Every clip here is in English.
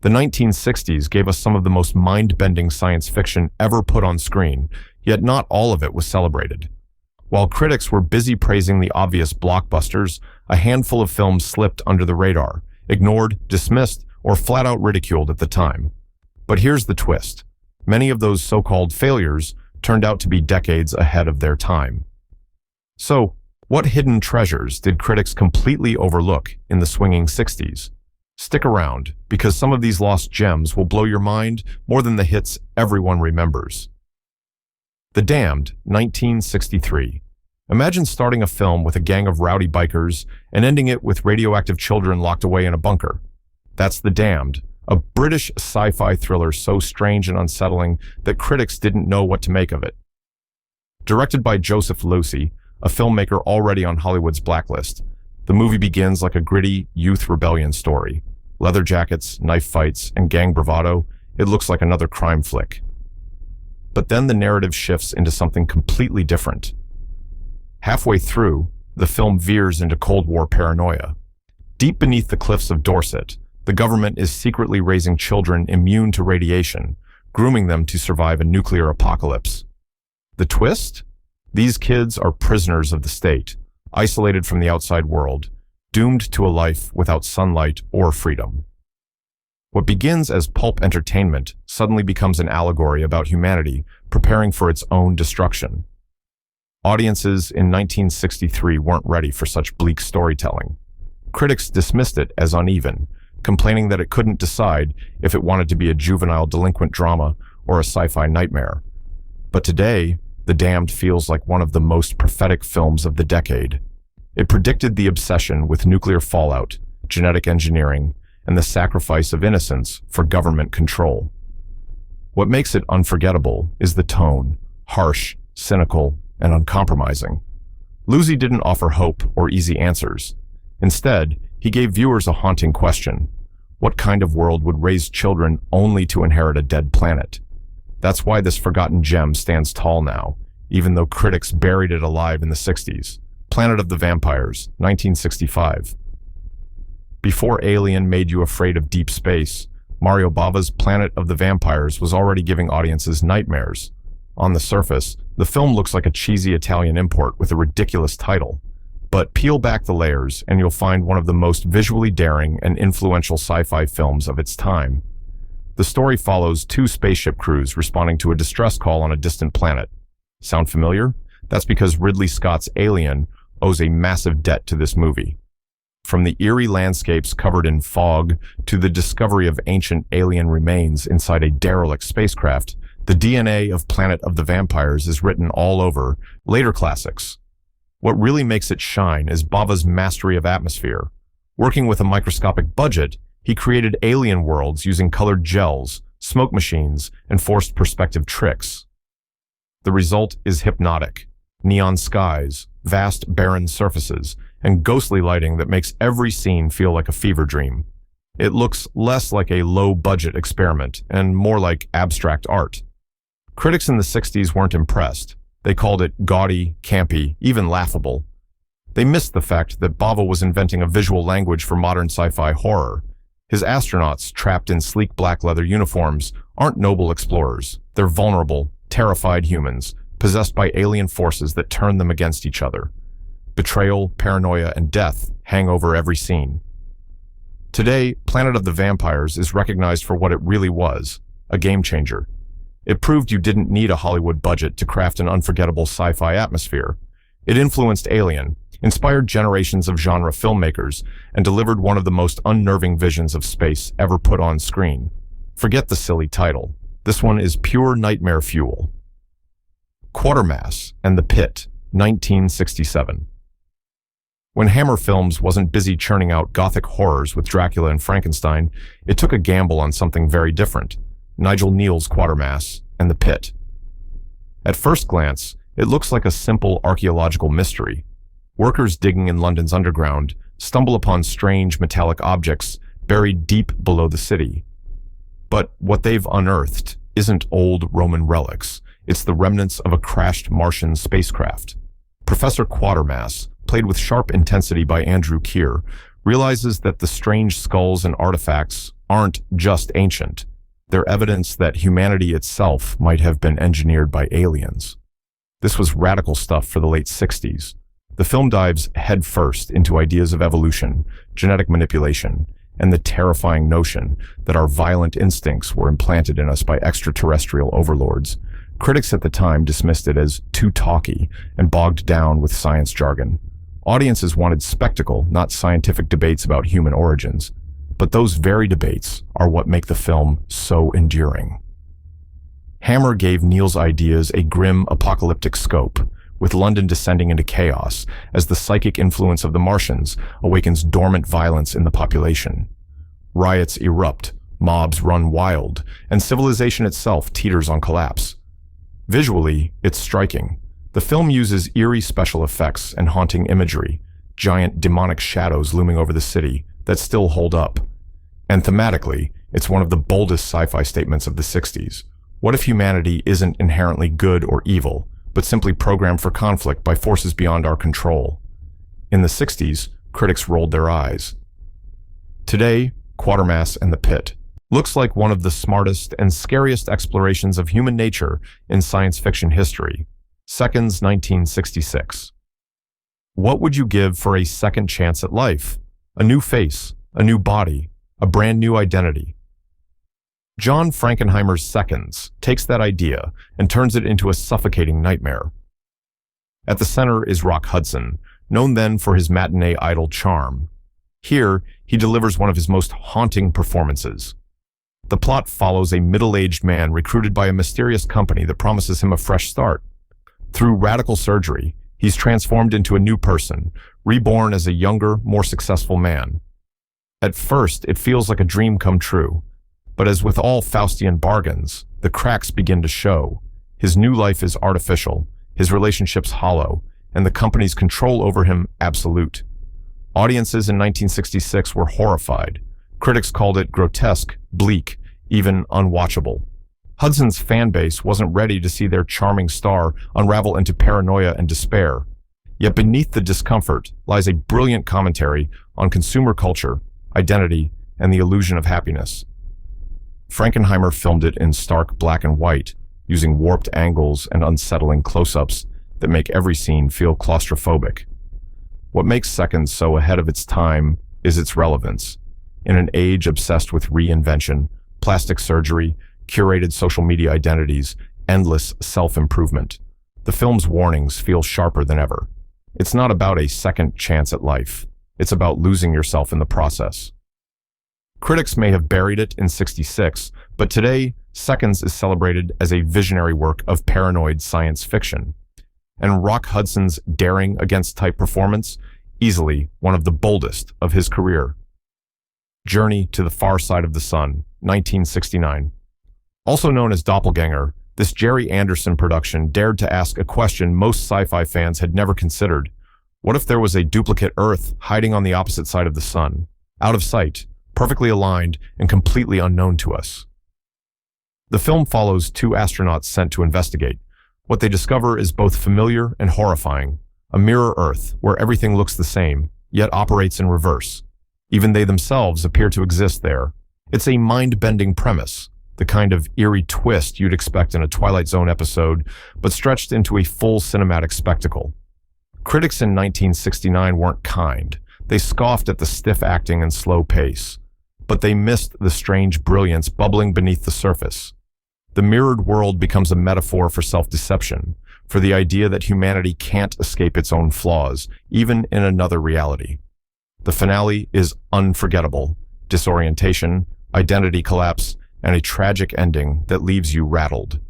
The 1960s gave us some of the most mind-bending science fiction ever put on screen, yet not all of it was celebrated. While critics were busy praising the obvious blockbusters, a handful of films slipped under the radar, ignored, dismissed, or flat-out ridiculed at the time. But here's the twist. Many of those so-called failures turned out to be decades ahead of their time. So, what hidden treasures did critics completely overlook in the swinging 60s? Stick around, because some of these lost gems will blow your mind more than the hits everyone remembers. The Damned, 1963. Imagine starting a film with a gang of rowdy bikers and ending it with radioactive children locked away in a bunker. That's The Damned, a British sci-fi thriller so strange and unsettling that critics didn't know what to make of it. Directed by Joseph Losey, a filmmaker already on Hollywood's blacklist, the movie begins like a gritty youth rebellion story. Leather jackets, knife fights, and gang bravado, it looks like another crime flick. But then the narrative shifts into something completely different. Halfway through, the film veers into Cold War paranoia. Deep beneath the cliffs of Dorset, the government is secretly raising children immune to radiation, grooming them to survive a nuclear apocalypse. The twist? These kids are prisoners of the state, isolated from the outside world, doomed to a life without sunlight or freedom. What begins as pulp entertainment suddenly becomes an allegory about humanity preparing for its own destruction. Audiences in 1963 weren't ready for such bleak storytelling. Critics dismissed it as uneven, complaining that it couldn't decide if it wanted to be a juvenile delinquent drama or a sci-fi nightmare. But today, The Damned feels like one of the most prophetic films of the decade. It predicted the obsession with nuclear fallout, genetic engineering, and the sacrifice of innocence for government control. What makes it unforgettable is the tone, harsh, cynical, and uncompromising. Losey didn't offer hope or easy answers. Instead, he gave viewers a haunting question. What kind of world would raise children only to inherit a dead planet? That's why this forgotten gem stands tall now, even though critics buried it alive in the 60s. Planet of the Vampires, 1965. Before Alien made you afraid of deep space, Mario Bava's Planet of the Vampires was already giving audiences nightmares. On the surface, the film looks like a cheesy Italian import with a ridiculous title. But peel back the layers and you'll find one of the most visually daring and influential sci-fi films of its time. The story follows two spaceship crews responding to a distress call on a distant planet. Sound familiar? That's because Ridley Scott's Alien owes a massive debt to this movie. From the eerie landscapes covered in fog to the discovery of ancient alien remains inside a derelict spacecraft, the DNA of Planet of the Vampires is written all over later classics. What really makes it shine is Bava's mastery of atmosphere. Working with a microscopic budget, he created alien worlds using colored gels, smoke machines, and forced perspective tricks. The result is hypnotic. Neon skies, vast barren surfaces, and ghostly lighting that makes every scene feel like a fever dream. It looks less like a low-budget experiment and more like abstract art. Critics in the 60s weren't impressed. They called it gaudy, campy, even laughable. They missed the fact that Bava was inventing a visual language for modern sci-fi horror. His astronauts, trapped in sleek black leather uniforms, aren't noble explorers. They're vulnerable, terrified humans, possessed by alien forces that turn them against each other. Betrayal, paranoia, and death hang over every scene. Today, Planet of the Vampires is recognized for what it really was, a game changer. It proved you didn't need a Hollywood budget to craft an unforgettable sci-fi atmosphere. It influenced Alien, inspired generations of genre filmmakers, and delivered one of the most unnerving visions of space ever put on screen. Forget the silly title. This one is pure nightmare fuel. Quatermass and the Pit, 1967. When Hammer Films wasn't busy churning out gothic horrors with Dracula and Frankenstein, it took a gamble on something very different. Nigel Kneale's Quatermass and the Pit. At first glance, it looks like a simple archaeological mystery. Workers digging in London's underground stumble upon strange metallic objects buried deep below the city. But what they've unearthed isn't old Roman relics. It's the remnants of a crashed Martian spacecraft. Professor Quatermass, played with sharp intensity by Andrew Keir, realizes that the strange skulls and artifacts aren't just ancient. They're evidence that humanity itself might have been engineered by aliens. This was radical stuff for the late 60s. The film dives headfirst into ideas of evolution, genetic manipulation, and the terrifying notion that our violent instincts were implanted in us by extraterrestrial overlords. Critics at the time dismissed it as too talky and bogged down with science jargon. Audiences wanted spectacle, not scientific debates about human origins. But those very debates are what make the film so enduring. Hammer gave Neil's ideas a grim, apocalyptic scope, with London descending into chaos as the psychic influence of the Martians awakens dormant violence in the population. Riots erupt, mobs run wild, and civilization itself teeters on collapse. Visually, it's striking. The film uses eerie special effects and haunting imagery, giant demonic shadows looming over the city that still hold up. And thematically, it's one of the boldest sci-fi statements of the 60s. What if humanity isn't inherently good or evil, but simply programmed for conflict by forces beyond our control? In the 60s, critics rolled their eyes. Today, Quatermass and the Pit looks like one of the smartest and scariest explorations of human nature in science fiction history. Seconds, 1966. What would you give for a second chance at life? A new face, a new body, a brand new identity. John Frankenheimer's Seconds takes that idea and turns it into a suffocating nightmare. At the center is Rock Hudson, known then for his matinee idol charm. Here, he delivers one of his most haunting performances. The plot follows a middle-aged man recruited by a mysterious company that promises him a fresh start. Through radical surgery, he's transformed into a new person, reborn as a younger, more successful man. At first, it feels like a dream come true. But as with all Faustian bargains, the cracks begin to show. His new life is artificial, his relationships hollow, and the company's control over him absolute. Audiences in 1966 were horrified. Critics called it grotesque, bleak, even unwatchable. Hudson's fan base wasn't ready to see their charming star unravel into paranoia and despair. Yet beneath the discomfort lies a brilliant commentary on consumer culture, identity, and the illusion of happiness. Frankenheimer filmed it in stark black and white, using warped angles and unsettling close-ups that make every scene feel claustrophobic. What makes Seconds so ahead of its time is its relevance. In an age obsessed with reinvention, plastic surgery, curated social media identities, endless self-improvement, the film's warnings feel sharper than ever. It's not about a second chance at life. It's about losing yourself in the process. Critics may have buried it in '66, but today, Seconds is celebrated as a visionary work of paranoid science fiction. And Rock Hudson's daring against type performance, easily one of the boldest of his career. Journey to the Far Side of the Sun, 1969. Also known as Doppelganger, this Jerry Anderson production dared to ask a question most sci-fi fans had never considered. What if there was a duplicate Earth hiding on the opposite side of the sun, out of sight, perfectly aligned, and completely unknown to us? The film follows two astronauts sent to investigate. What they discover is both familiar and horrifying, a mirror Earth where everything looks the same, yet operates in reverse. Even they themselves appear to exist there. It's a mind-bending premise, the kind of eerie twist you'd expect in a Twilight Zone episode, but stretched into a full cinematic spectacle. Critics in 1969 weren't kind. They scoffed at the stiff acting and slow pace. But they missed the strange brilliance bubbling beneath the surface. The mirrored world becomes a metaphor for self-deception, for the idea that humanity can't escape its own flaws, even in another reality. The finale is unforgettable: disorientation, identity collapse, and a tragic ending that leaves you rattled.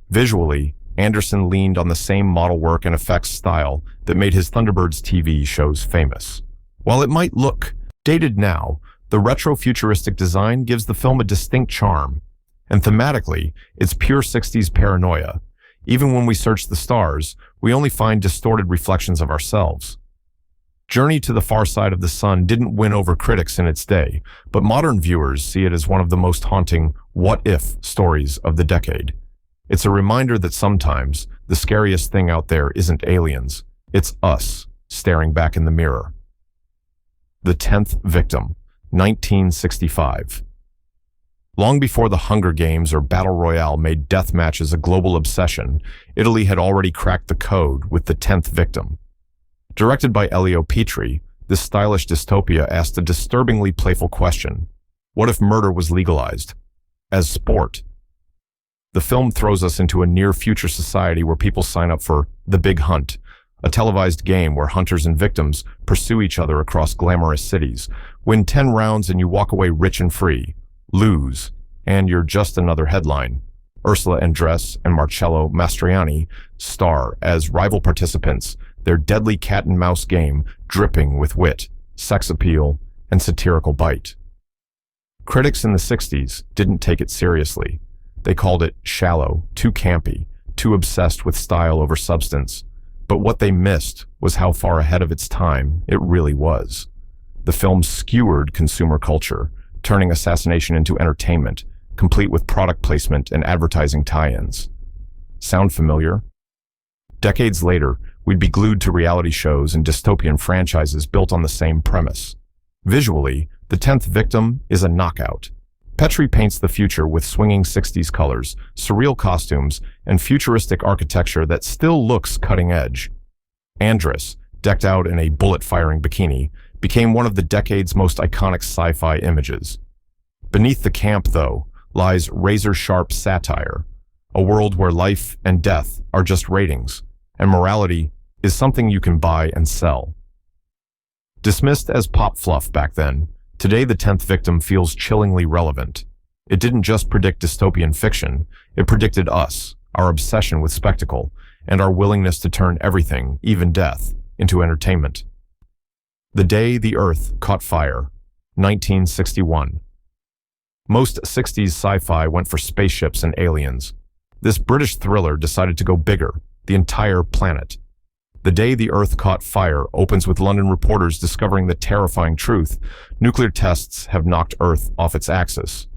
Visually, Anderson leaned on the same model work and effects style that made his Thunderbirds TV shows famous. While it might look dated now, the retro-futuristic design gives the film a distinct charm. And thematically, it's pure 60s paranoia. Even when we search the stars, we only find distorted reflections of ourselves. Journey to the Far Side of the Sun didn't win over critics in its day, but modern viewers see it as one of the most haunting what-if stories of the decade. It's a reminder that sometimes the scariest thing out there isn't aliens, it's us staring back in the mirror. The 10th Victim, 1965. Long before the Hunger Games or Battle Royale made death matches a global obsession, Italy had already cracked the code with The 10th Victim. Directed by Elio Petri, this stylish dystopia asked a disturbingly playful question. What if murder was legalized? As sport. The film throws us into a near-future society where people sign up for The Big Hunt, a televised game where hunters and victims pursue each other across glamorous cities. Win 10 rounds and you walk away rich and free. Lose, and you're just another headline. Ursula Andress and Marcello Mastroianni star as rival participants, their deadly cat-and-mouse game dripping with wit, sex appeal, and satirical bite. Critics in the 60s didn't take it seriously. They called it shallow, too campy, too obsessed with style over substance. But what they missed was how far ahead of its time it really was. The film skewered consumer culture, turning assassination into entertainment, complete with product placement and advertising tie-ins. Sound familiar? Decades later, we'd be glued to reality shows and dystopian franchises built on the same premise. Visually, The 10th Victim is a knockout. Petri paints the future with swinging 60s colors, surreal costumes, and futuristic architecture that still looks cutting edge. Andress, decked out in a bullet-firing bikini, became one of the decade's most iconic sci-fi images. Beneath the camp, though, lies razor-sharp satire, a world where life and death are just ratings, and morality is something you can buy and sell. Dismissed as pop fluff back then, today The 10th Victim feels chillingly relevant. It didn't just predict dystopian fiction, it predicted us, our obsession with spectacle, and our willingness to turn everything, even death, into entertainment. The Day the Earth Caught Fire, 1961. Most 60s sci-fi went for spaceships and aliens. This British thriller decided to go bigger, the entire planet. The Day the Earth Caught Fire opens with London reporters discovering the terrifying truth: nuclear tests have knocked Earth off its axis.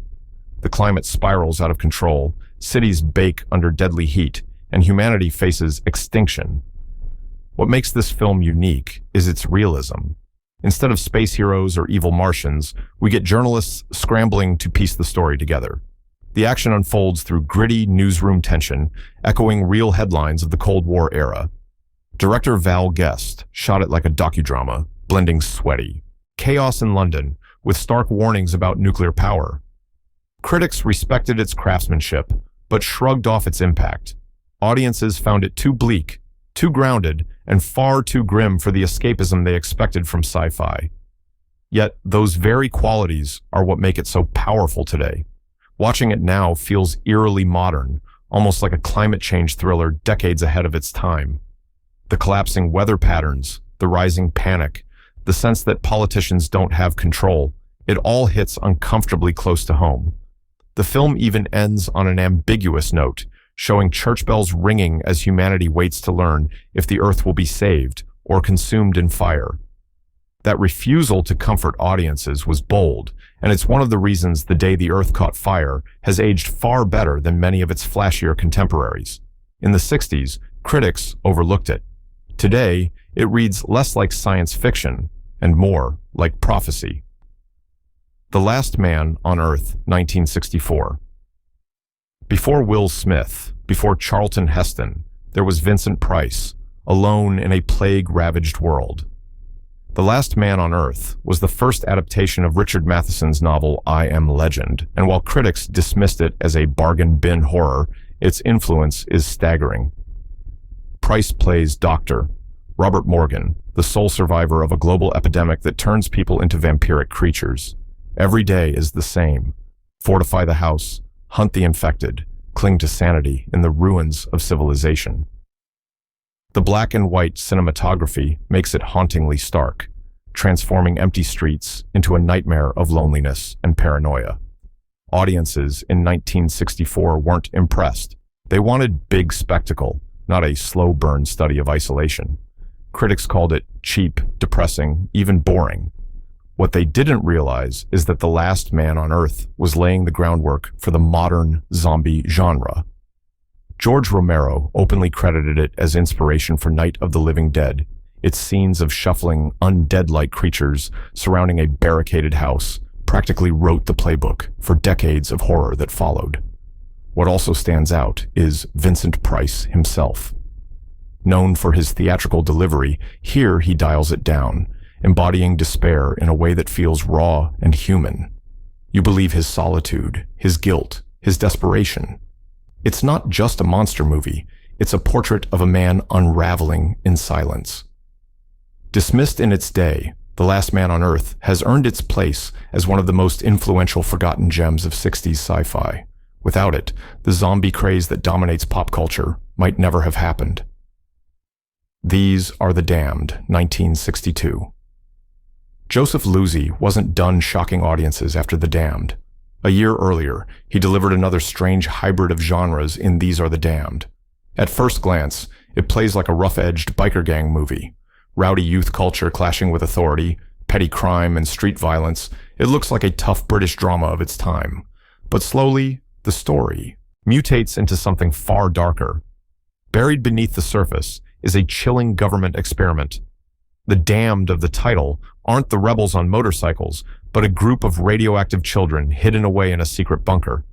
The climate spirals out of control, cities bake under deadly heat, and humanity faces extinction. What makes this film unique is its realism. Instead of space heroes or evil Martians, we get journalists scrambling to piece the story together. The action unfolds through gritty newsroom tension, echoing real headlines of the Cold War era. Director Val Guest shot it like a docudrama, blending sweaty chaos in London with stark warnings about nuclear power. Critics respected its craftsmanship, but shrugged off its impact. Audiences found it too bleak, too grounded, and far too grim for the escapism they expected from sci-fi. Yet, those very qualities are what make it so powerful today. Watching it now feels eerily modern, almost like a climate change thriller decades ahead of its time. The collapsing weather patterns, the rising panic, the sense that politicians don't have control, it all hits uncomfortably close to home. The film even ends on an ambiguous note, showing church bells ringing as humanity waits to learn if the Earth will be saved or consumed in fire. That refusal to comfort audiences was bold, and it's one of the reasons The Day the Earth Caught Fire has aged far better than many of its flashier contemporaries. In the 60s, critics overlooked it. Today, it reads less like science fiction and more like prophecy. The Last Man on Earth, 1964. Before Will Smith, before Charlton Heston, there was Vincent Price, alone in a plague-ravaged world. The Last Man on Earth was the first adaptation of Richard Matheson's novel I Am Legend, and while critics dismissed it as a bargain bin horror, its influence is staggering. Price plays Dr. Robert Morgan, the sole survivor of a global epidemic that turns people into vampiric creatures. Every day is the same. Fortify the house, hunt the infected, cling to sanity in the ruins of civilization. The black and white cinematography makes it hauntingly stark, transforming empty streets into a nightmare of loneliness and paranoia. Audiences in 1964 weren't impressed. They wanted big spectacle, not a slow burn study of isolation. Critics called it cheap, depressing, even boring. What they didn't realize is that The Last Man on Earth was laying the groundwork for the modern zombie genre. George Romero openly credited it as inspiration for Night of the Living Dead, its scenes of shuffling, undead-like creatures surrounding a barricaded house practically wrote the playbook for decades of horror that followed. What also stands out is Vincent Price himself. Known for his theatrical delivery, here he dials it down, embodying despair in a way that feels raw and human. You believe his solitude, his guilt, his desperation. It's not just a monster movie, it's a portrait of a man unraveling in silence. Dismissed in its day, The Last Man on Earth has earned its place as one of the most influential forgotten gems of 60s sci-fi. Without it, the zombie craze that dominates pop culture might never have happened. These Are the Damned, 1962. Joseph Losey wasn't done shocking audiences after The Damned. A year earlier, he delivered another strange hybrid of genres in These Are the Damned. At first glance, it plays like a rough-edged biker gang movie. Rowdy youth culture clashing with authority, petty crime, and street violence. It looks like a tough British drama of its time. But slowly, the story mutates into something far darker. Buried beneath the surface is a chilling government experiment. The damned of the title aren't the rebels on motorcycles, but a group of radioactive children hidden away in a secret bunker.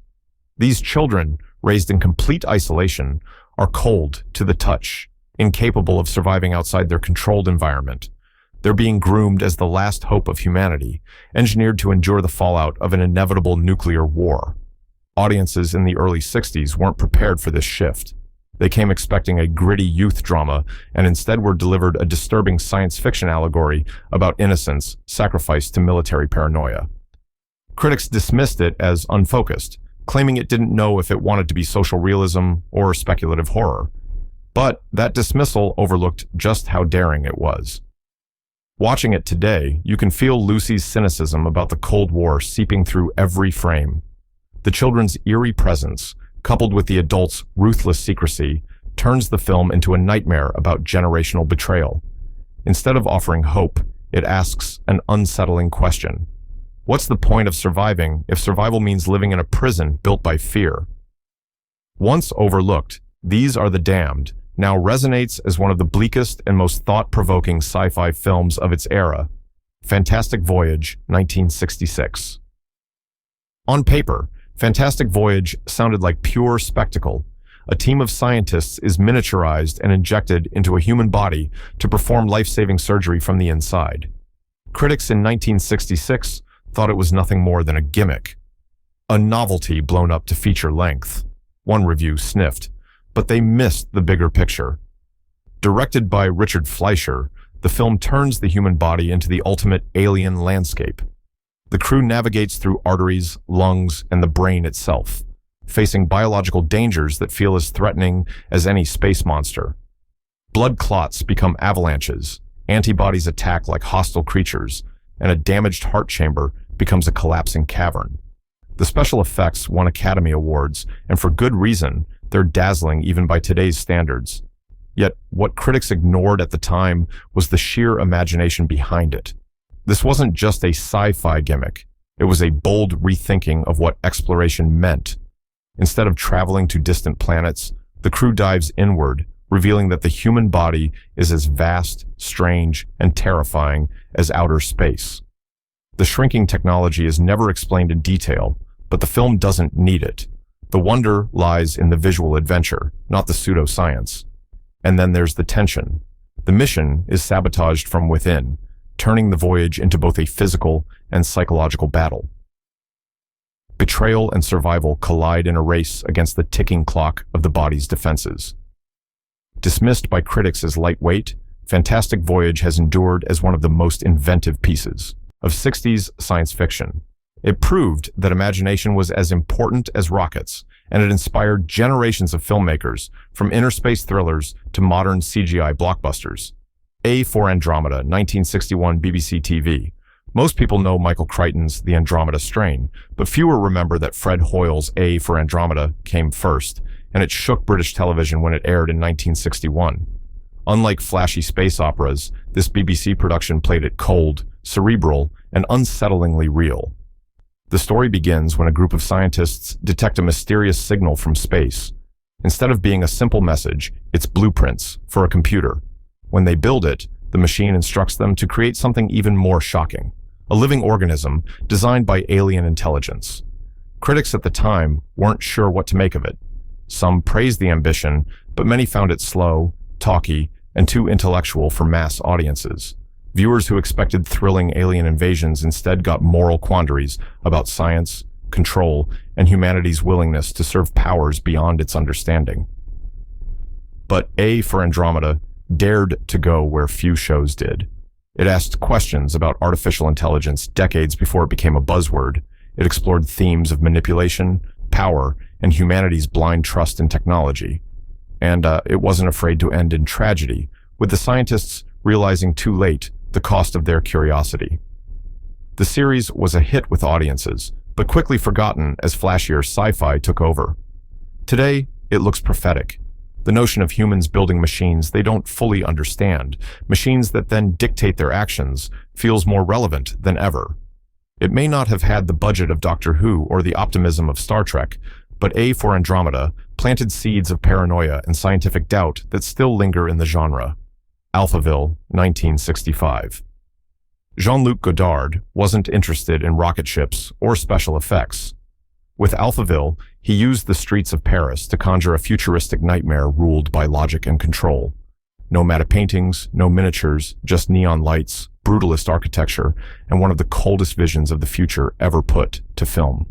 These children, raised in complete isolation, are cold to the touch, incapable of surviving outside their controlled environment. They're being groomed as the last hope of humanity, engineered to endure the fallout of an inevitable nuclear war. Audiences in the early 60s weren't prepared for this shift. They came expecting a gritty youth drama and instead were delivered a disturbing science fiction allegory about innocence sacrificed to military paranoia. Critics dismissed it as unfocused, claiming it didn't know if it wanted to be social realism or speculative horror. But that dismissal overlooked just how daring it was. Watching it today, you can feel Lucy's cynicism about the Cold War seeping through every frame. The children's eerie presence, coupled with the adults' ruthless secrecy, turns the film into a nightmare about generational betrayal. Instead of offering hope, it asks an unsettling question. What's the point of surviving if survival means living in a prison built by fear? Once overlooked, These Are the Damned now resonates as one of the bleakest and most thought-provoking sci-fi films of its era. Fantastic Voyage, 1966. On paper, Fantastic Voyage sounded like pure spectacle. A team of scientists is miniaturized and injected into a human body to perform life-saving surgery from the inside. Critics in 1966 thought it was nothing more than a gimmick, a novelty blown up to feature length. One review sniffed, but they missed the bigger picture. Directed by Richard Fleischer, the film turns the human body into the ultimate alien landscape. The crew navigates through arteries, lungs, and the brain itself, facing biological dangers that feel as threatening as any space monster. Blood clots become avalanches, antibodies attack like hostile creatures, and a damaged heart chamber becomes a collapsing cavern. The special effects won Academy Awards, and for good reason. They're dazzling even by today's standards. Yet, what critics ignored at the time was the sheer imagination behind it. This wasn't just a sci-fi gimmick. It was a bold rethinking of what exploration meant. Instead of traveling to distant planets, the crew dives inward, revealing that the human body is as vast, strange, and terrifying as outer space. The shrinking technology is never explained in detail, but the film doesn't need it. The wonder lies in the visual adventure, not the pseudoscience. And then there's the tension. The mission is sabotaged from within, turning the voyage into both a physical and psychological battle. Betrayal and survival collide in a race against the ticking clock of the body's defenses. Dismissed by critics as lightweight, Fantastic Voyage has endured as one of the most inventive pieces of 60s science fiction. It proved that imagination was as important as rockets, and it inspired generations of filmmakers, from inner space thrillers to modern CGI blockbusters. A for Andromeda, 1961 BBC TV. Most people know Michael Crichton's The Andromeda Strain, but fewer remember that Fred Hoyle's A for Andromeda came first, and it shook British television when it aired in 1961. Unlike flashy space operas, this BBC production played it cold, cerebral, and unsettlingly real. The story begins when a group of scientists detect a mysterious signal from space. Instead of being a simple message, it's blueprints for a computer. When they build it, The machine instructs them to create something even more shocking, a living organism designed by alien intelligence. Critics at the time weren't sure what to make of it. Some praised the ambition, but many found it slow, talky, and too intellectual for mass audiences. Viewers who expected thrilling alien invasions instead got moral quandaries about science, control, and humanity's willingness to serve powers beyond its understanding. But A for Andromeda dared to go where few shows did. It asked questions about artificial intelligence decades before it became a buzzword. It explored themes of manipulation, power, and humanity's blind trust in technology. And it wasn't afraid to end in tragedy, with the scientists realizing too late the cost of their curiosity. The series was a hit with audiences, but quickly forgotten as flashier sci-fi took over. Today, it looks prophetic. The notion of humans building machines they don't fully understand, machines that then dictate their actions, feels more relevant than ever. It may not have had the budget of Doctor Who or the optimism of Star Trek, but A for Andromeda planted seeds of paranoia and scientific doubt that still linger in the genre. Alphaville, 1965. Jean-Luc Godard wasn't interested in rocket ships or special effects. With Alphaville, he used the streets of Paris to conjure a futuristic nightmare ruled by logic and control. No matte paintings, no miniatures, just neon lights, brutalist architecture, and one of the coldest visions of the future ever put to film.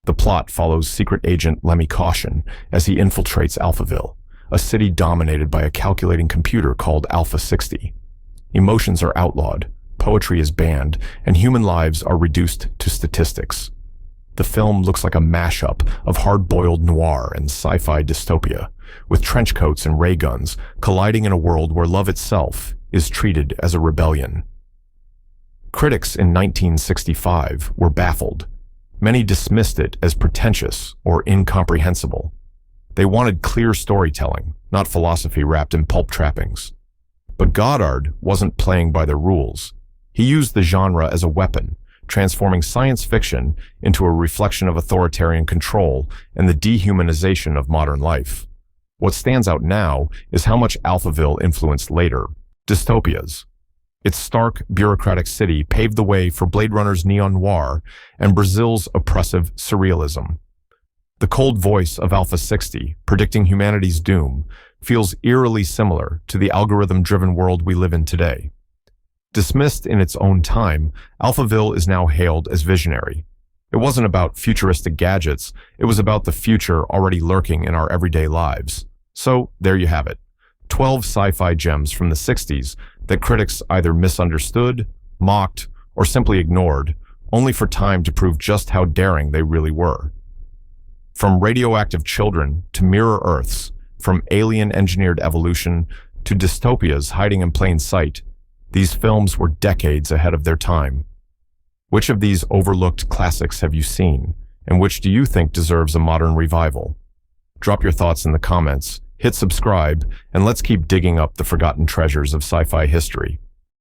The plot follows secret agent Lemmy Caution as he infiltrates Alphaville, a city dominated by a calculating computer called Alpha 60. Emotions are outlawed, poetry is banned, and human lives are reduced to statistics. The film looks like a mashup of hard-boiled noir and sci-fi dystopia, with trench coats and ray guns colliding in a world where love itself is treated as a rebellion. Critics in 1965 were baffled. Many dismissed it as pretentious or incomprehensible. They wanted clear storytelling, not philosophy wrapped in pulp trappings. But Godard wasn't playing by the rules. He used the genre as a weapon, transforming science fiction into a reflection of authoritarian control and the dehumanization of modern life. What stands out now is how much Alphaville influenced later dystopias. Its stark, bureaucratic city paved the way for Blade Runner's neon noir and Brazil's oppressive surrealism. The cold voice of Alpha 60, predicting humanity's doom, feels eerily similar to the algorithm-driven world we live in today. Dismissed in its own time, Alphaville is now hailed as visionary. It wasn't about futuristic gadgets, it was about the future already lurking in our everyday lives. So, there you have it. 12 sci-fi gems from the 60s that critics either misunderstood, mocked, or simply ignored, only for time to prove just how daring they really were. From radioactive children to mirror Earths, from alien-engineered evolution to dystopias hiding in plain sight, these films were decades ahead of their time. Which of these overlooked classics have you seen, and which do you think deserves a modern revival? Drop your thoughts in the comments, hit subscribe, and let's keep digging up the forgotten treasures of sci-fi history.